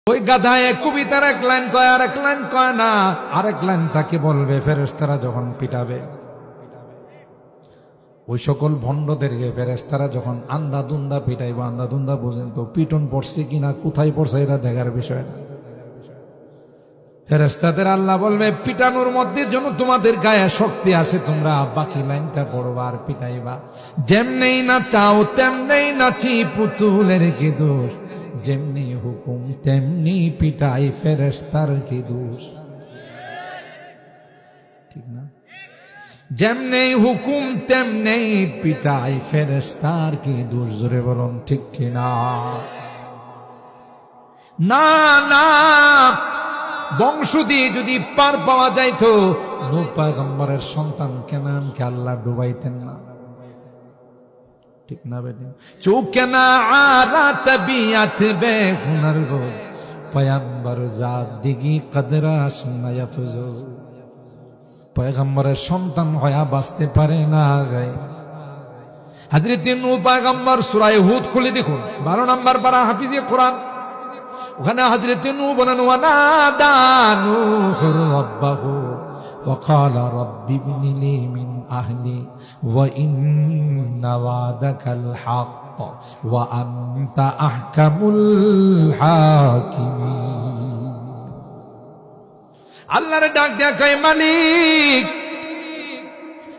ওই গাধা এক কবিতার এক লাইন কয়, আর এক লাইন কয় না, আরেক লাইন তাকে বলবে ফেরেশতারা যখন পিটাবে। ওই সকল ভণ্ডদেরকে ফেরেশতারা যখন আন্ধাধুন্ধা পিটাইবা, আন্ধাধুন্ধা বুঝেন তো পিটন পড়ছে কিনা, কোথায় পড়ছে এটা দেখার বিষয় না। ফেরেশতাদের আল্লাহ বলবে পিটানোর মধ্যে যেন তোমাদের গায়ে শক্তি আসে, তোমরা বাকি লাইনটা পড়বা আর পিটাইবা। যেমনেই না চাও তেমনেই নাচি পুতুলের কি দোষ, যেমনি হুকুম তেমনি পিটাই ফেরেশতার কি দোষ। ঠিক না? যেমনি হুকুম তেমনি পিটাই ফেরেশতার কি দোষ। জোরে বলুন ঠিক কিনা? না না, বংশ দিয়ে যদি পার পাওয়া যাইতো নূহ পয়গম্বরের সন্তান কেনানকে আল্লাহ ডুবাইতেন না। ঠিক না বেটি? চৌকে না আরা তবিয়ত বে হুনর গো, পয়গম্বর জাত দিগি কদরা সুন্না ইয়াফজু। পয়গম্বরের সন্তান হয়া বাঁচতে পারে না। হযরত নূহ পয়গম্বর সূরা হুদ খুলে দেখুন, 12 নম্বর পারা হাফিজে কোরআন। ওখানে হযরত নূহ বলেন ওয়ানাদা নূহুর রাব্বাহু ওয়া ক্বালা রাব্বি ইবনি লি মিন আহলি ওয়া ইন্না ওয়াদাকাল হক ওয়া আনতা আহকামুল হাকিমিন। আল্লাহর ডাক দেয়া কয়, মালিক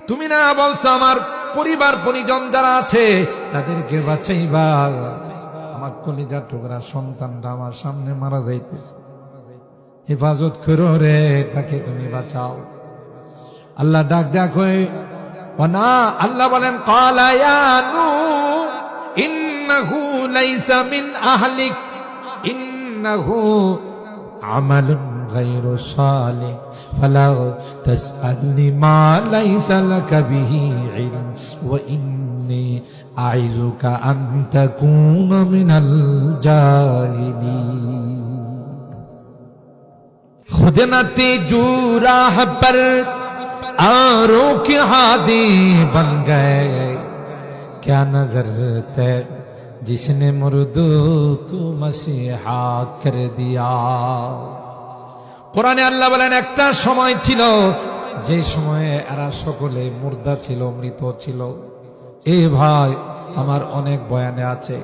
তুমি না বলছো আমার পরিবার পরিজন যারা আছে তাদেরকে বাঁচাইবা, আমার কলিজার টুকরা সন্তানটা আমার সামনে মারা যাইতেছে, হেফাজত করো রে, তাকে তুমি বাঁচাও। আল্লাহ ডাক দেয়া কই না, আল্লাহ বলেন ক্বালা ইয়া নূহ ইন্নাহু লাইসা মিন আহলিক ইন্নাহু আমালুন গায়রু সালিহ ফালা তাসআলনি মা লাইসা লাকা বিহি ইলম ওয়া ইন্নী আইযুকা আন তাকুনা মিনাল জাহিলিন। खुद न तेजू राह पर आरों के हादी बन गए, क्या नजर ते जिसने मुर्दों को मसीहा कर दिया। কোরআনে আল্লাহ বলেন একটা সময় ছিল যে সময়ে এরা সকলে মুর্দা ছিল, মৃত ছিল। এ ভাই আমার অনেক বয়ানে আছে,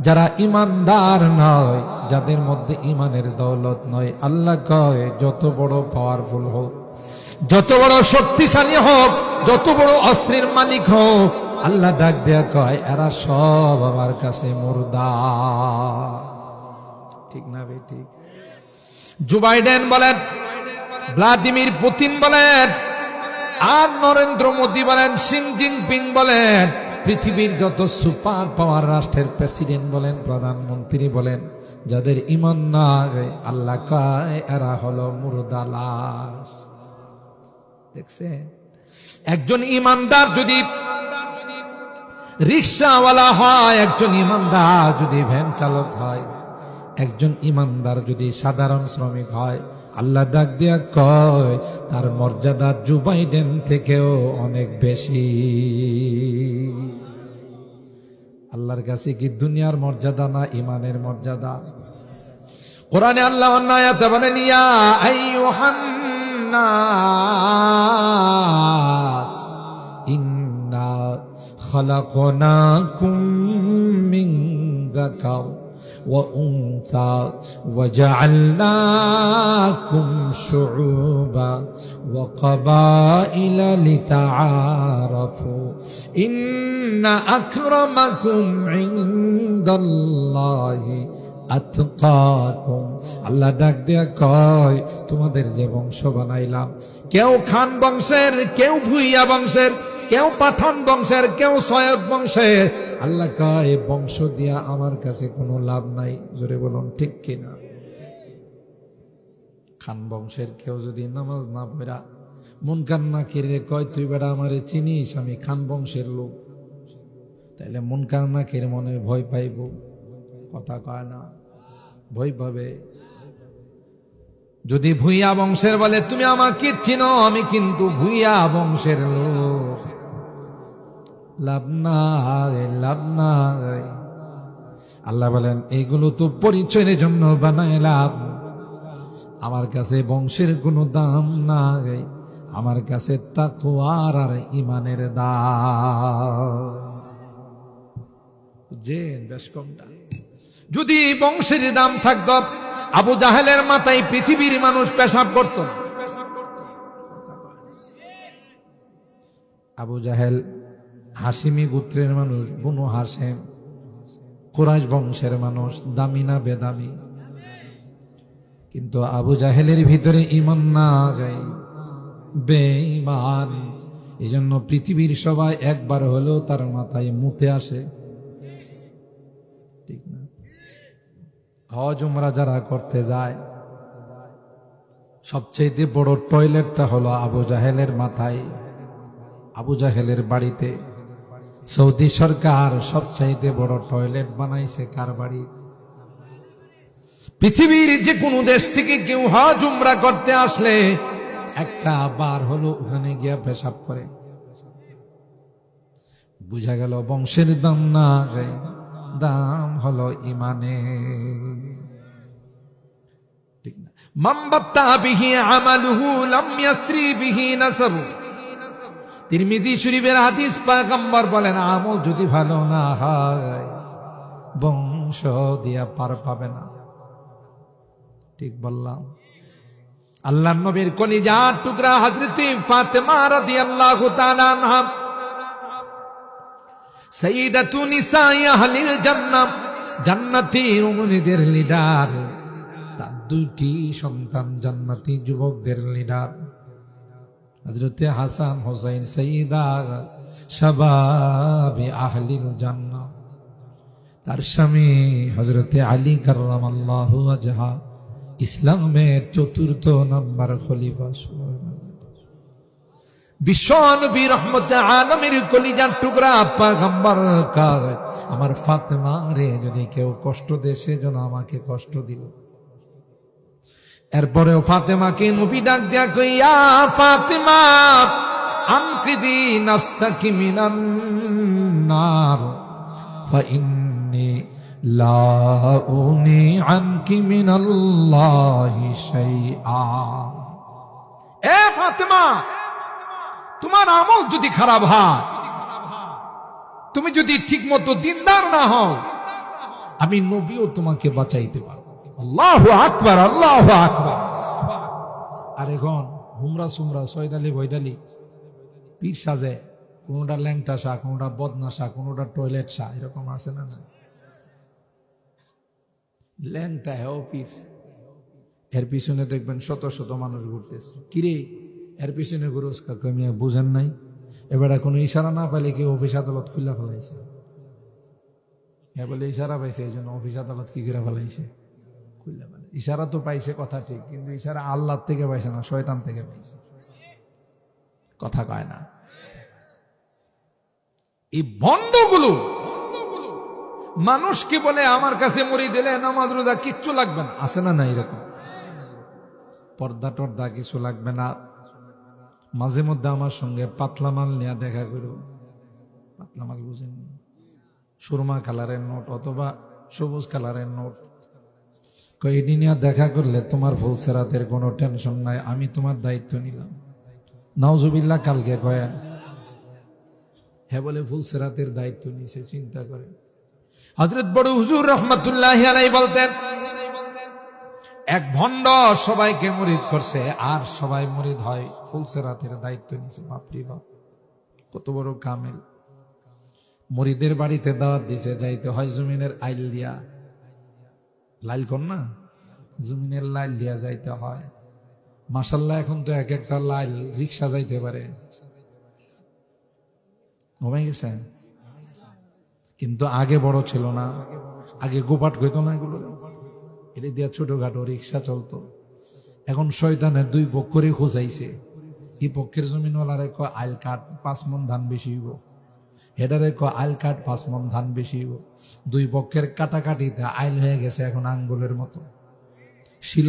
যারা ইমানদার নয়, যাদের মধ্যে ইমানের দৌলত নয়, আল্লাহ কয় যত বড় পাওয়ারফুল হোক, যত বড় শক্তিশালী হোক, যত বড় অস্ত্রের মালিক হোক, আল্লাহ ডাক দেয়া কয় এরা সব আমার কাছে মুর্দা। ঠিক না বেটি? জো বাইডেন বলেন, ভ্লাদিমির পুতিন বলেন, আর নরেন্দ্র মোদী বলেন, শি জিনপিং বলেন, পৃথিবীর যত সুপার পাওয়ার রাষ্ট্রের প্রেসিডেন্ট বলেন, প্রধানমন্ত্রী বলেন, যাদের ঈমান নাই, আল্লাহ কয় এরা হলো মুর্দা লাশ। দেখছেন? একজন ইমানদার যদি রিকশাওয়ালা হয়, একজন ইমানদার যদি ভ্যান চালক হয়, একজন ইমানদার যদি সাধারণ শ্রমিক হয়, আল্লাহ ডাক দিয়া কয় তার মর্যাদা জো বাইডেন থেকেও অনেক বেশি। আল্লাহর কাছে কি দুনিয়ার মর্যাদা না ইমানের মর্যাদা? কোরআনে আল্লাহ অন্য আয়াতে বলেন ইয়া আইয়ুহান নাস ইন্না খালাকনাকুম মিন যাকার وأنثى وجعلناكم شعوبا وقبائل لتعارفوا إن أكرمكم عند الله আতকাকুম। আল্লাহ ডাক দেয়া কয় তোমাদের যে বংশ বানাইলাম, কেউ খান বংশের, কেউ ভুইয়া বংশের, কেউ পাঠান বংশের, কেউ সৈয়দ বংশের। আল্লাহ কয় বংশ দিয়া আমার কাছে কোনো লাভ নাই। জোরে বলুন ঠিক কিনা? খান বংশের কেউ যদি নামাজ না পড়া মুনকার নাকিরে কয় তুই বেটা আমারে চিনিস, আমি খান বংশের লোক, তাইলে মুনকার নাকির মনে ভয় পাইব, কথা কয় না, ভয় পাবে। যদি ভুইয়া বংশের বলে তুমি আমাকে চিনো, আমি কিন্তু ভুইয়া বংশের লোক, লাভ নাই, লাভ নাই। আল্লাহ বলেন এগুলো তো পরিচয়ের জন্য বানাইলাম, আমার কাছে বংশের কোনো দাম নাই, আমার কাছে তাকওয়ার আর ঈমানের দাম। যে বেশ কমটা যদি বংশের দাম থাকতো, আবু জাহেলের মাথায় পৃথিবীর মানুষ পেশাব করত। আবু জাহেল হাশিমি গোত্রের মানুষ, বনু হাশেম, কুরাইশ বংশের মানুষ, দামি না বেদামি? কিন্তু আবু জাহেলের ভিতরে ঈমান না গাই, বেঈমান। এই জন্য পৃথিবীর সবাই একবার হলেও তার মাথায় মুতে আসে, ঠিক না? হজ উমরা যারা করতে যায়, সবচেয়ে বড় টয়লেটটা হলো আবু জাহেলের মাথায়, আবু জাহেলের বাড়িতে। সৌদি সরকার সবচাইতে বড় টয়লেট বানাইছে কার বাড়ি? পৃথিবীর যে কোনো দেশ থেকে কেউ হজ উমরা করতে আসলে একটা বার হলো ওখানে গিয়া পেশাব করে। বুঝা গেল বংশের দাম না, দাম হলো ইমানে, ঠিক না? মান বাত্তা বিহি আমালুহু লাম ইয়াসরি বিহি নাসাবু। তিরমিজি শরীফের হাদিস, পয়গম্বর বলেন আমল যদি ভালো না হয় বংশ দিয়া পার পাবে না। ঠিক বললাম? আল্লাহর নবীর কলিজার টুকরা হযরত ফাতেমা রাদিয়াল্লাহু তাআলা আনহা, সাইয়্যিদাতু নিসাই আহলিল জান্নাহ, জান্নাতি উম্মতিদের লিডার। তার দুইটি সন্তান জান্নাতি যুবকদের লিডার, হযরত হাসান হুসাইন, সাইয়্যিদা শাবাবি আহলিল জান্নাহ। তার স্বামী হযরত আলী কাররামাল্লাহু ওয়াজহা, ইসলামের ৪র্থ নম্বর খলিফা। বিশ্বনবী রহমতে আলমের কলিজার টুকরা পয়গম্বর কয়, আমার ফাতেমা রে যদি কেউ কষ্ট দেয় সেজন্য আমাকে কষ্ট দিল। এরপরেও ফাতেমাকে নবী ডাক দেয়া কই, ইয়া ফাতেমা আনকিদি নাফসাকি মিনান নার ফাইন্নী লা উনি আনকি মিনাল্লাহি শাইআ। এ ফাতেমা, তোমার আমল যদি খারাপ হয়, তুমি যদি ঠিক মতো দিনদার না হও, আমি নবীও তোমাকে বাঁচাইতে পারবো। আল্লাহু আকবার, আল্লাহু আকবার। আর এখন হুমরা সুমরা, সয়দালি বৈদালি পীর সাজে, কোনটা ল্যাংটা শাহ, কোনটা বদনা শাহ, কোনটা টয়লেট শাহ, এরকম আছে না? না, ল্যাংটা হেও পীর, এর পিছনে দেখবেন শত শত মানুষ ঘুরতেছে। কিরে এর পিছনে ঘুরোস কামিয়া, বুঝেন নাই? এবারে কোনো ইশারা না পাইলে কেউ অফিস আদালত খুলে ফেলাইছে। বলে ইশারা পাইছে, এই জন্য অফিস আদালত কি করে ফেলাইছে? খুলে ফেলে। ইশারা তো পাইছে, কথা ঠিক, কিন্তু ইশারা আল্লাহ থেকে পাইছে না, শয়তান থেকে পাইছে। কথা কয় না। এই বন্ধগুলো মানুষকে বলে আমার কাছে মরি দিলে নামাজ রোজা কিচ্ছু লাগবে না, আছে না? না, এরকম পর্দা টর্দা কিছু লাগবে না। মাঝে মধ্যে আমার সঙ্গে পাতলা মাল নিয়ে দেখা করো। পাতলা মাল বুঝেন? সুরমা কালারের নোট অথবা সবুজ কালারের নোট। কয়েকটি নিয়ে দেখা করলে তোমার ফুলসেরাতের কোনো টেনশন নাই, আমি তোমার দায়িত্ব নিলাম। নাউজুবিল্লাহ কালকে কয়েন হ্যাঁ বলে ফুলসেরাতের দায়িত্ব নিছে, চিন্তা করে। হযরত বড় হুজুর রহমাতুল্লাহি আলাইহি বলতেন, এক ভণ্ড সবাইকে মুরিদ করছে আর সবাই মুরিদ হয়, ফুলসেরাতের দায়িত্ব নিছে। বাপরে বাপ, কত বড় কামেল! মুরিদের বাড়িতে দাওয়াত দিছে, যাইতে হয় জমিনের আইল দিয়া, লাইল কর না, জমিনের লাইল দিয়া যাইতে হয়। মাশাআল্লাহ, এখন তো এক একটা লাইল রিক্সা যাইতে পারে, ঘুমাই গেছেন। কিন্তু আগে বড় ছিল না, আগে গোপাট কইতো না, এগুলো এটা দিয়া ছোটখাটো রিক্সা চলতো। এখন শয়তানের 2 পক্ষ করে খোঁজাইছে। এই পক্ষের জমিনওয়ালারে কয় আইল কাট 5 মণ ধান বেশি হইব, হেডারে কয় আইল কাট 5 মণ ধান বেশি হইব। 2 পক্ষের কাটাকাটিতে আইল হয়ে গেছে এখন আঙ্গুলের মতো। শিল